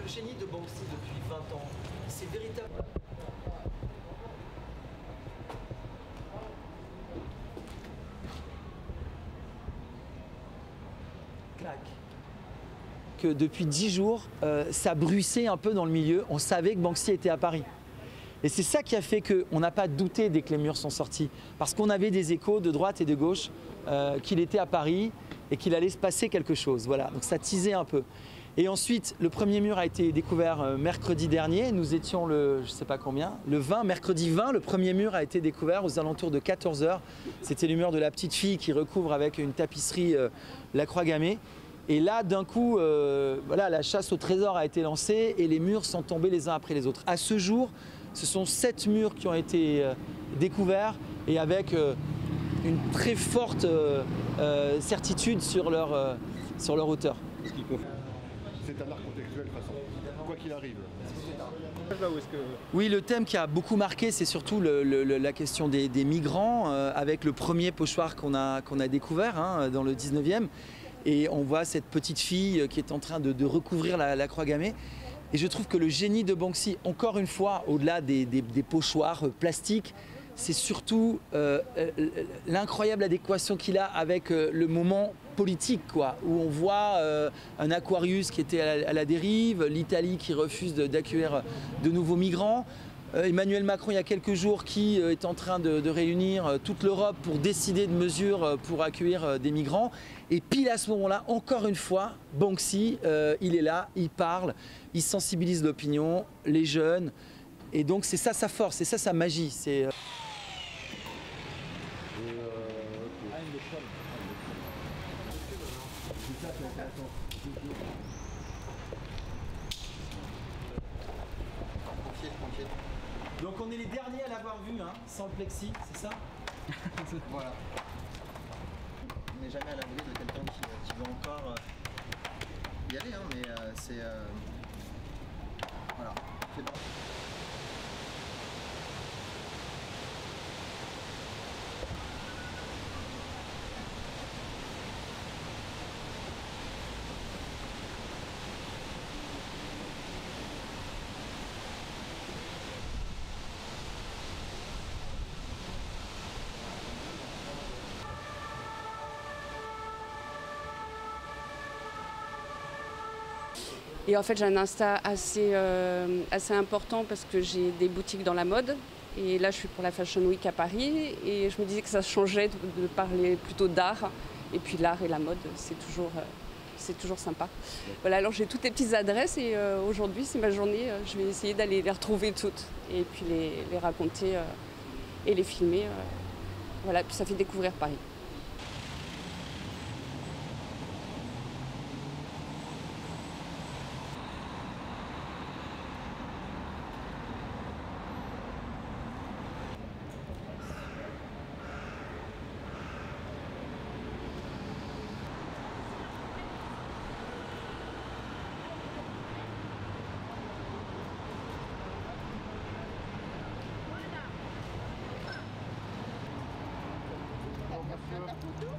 génie de Banksy depuis 20 ans, c'est véritable. Clac. Que depuis 10 jours, ça bruissait un peu dans le milieu. On savait que Banksy était à Paris. Et c'est ça qui a fait qu'on n'a pas douté dès que les murs sont sortis. Parce qu'on avait des échos de droite et de gauche qu'il était à Paris et qu'il allait se passer quelque chose. Voilà, donc ça teasait un peu. Et ensuite, le premier mur a été découvert mercredi dernier. Nous étions le, je sais pas combien, le 20, mercredi 20, le premier mur a été découvert aux alentours de 14 h. C'était le mur de la petite fille qui recouvre avec une tapisserie la croix gammée. Et là, d'un coup, voilà, la chasse au trésor a été lancée et les murs sont tombés les uns après les autres. À ce jour, ce sont 7 murs qui ont été découverts et avec une très forte certitude sur leur hauteur. C'est un art contextuel de toute façon, quoi qu'il arrive. Oui, le thème qui a beaucoup marqué, c'est surtout la question des migrants, avec le premier pochoir qu'on a découvert hein, dans le 19e. Et on voit cette petite fille qui est en train de recouvrir la croix gammée. Et je trouve que le génie de Banksy, encore une fois, au-delà des pochoirs plastiques, c'est surtout l'incroyable adéquation qu'il a avec le moment politique, quoi, où on voit un Aquarius qui était à la dérive, l'Italie qui refuse d'accueillir de nouveaux migrants, Emmanuel Macron il y a quelques jours qui est en train de réunir toute l'Europe pour décider de mesures pour accueillir des migrants. Et pile à ce moment-là, encore une fois, Banksy, il est là, il parle, il sensibilise l'opinion, les jeunes. Et donc c'est ça sa force, c'est ça sa magie. C'est Donc on est les derniers à l'avoir vu, hein, sans le plexi, c'est ça? Voilà. On n'est jamais à l'abri de quelqu'un qui veut encore y aller, hein, mais c'est... Voilà, c'est bon. Et en fait, j'ai un Insta assez important parce que j'ai des boutiques dans la mode. Et là, je suis pour la Fashion Week à Paris. Et je me disais que ça changeait de parler plutôt d'art. Et puis l'art et la mode, c'est toujours sympa. Voilà, alors j'ai toutes les petites adresses et aujourd'hui, c'est ma journée. Je vais essayer d'aller les retrouver toutes et puis les raconter et les filmer. Voilà, puis ça fait découvrir Paris. La photo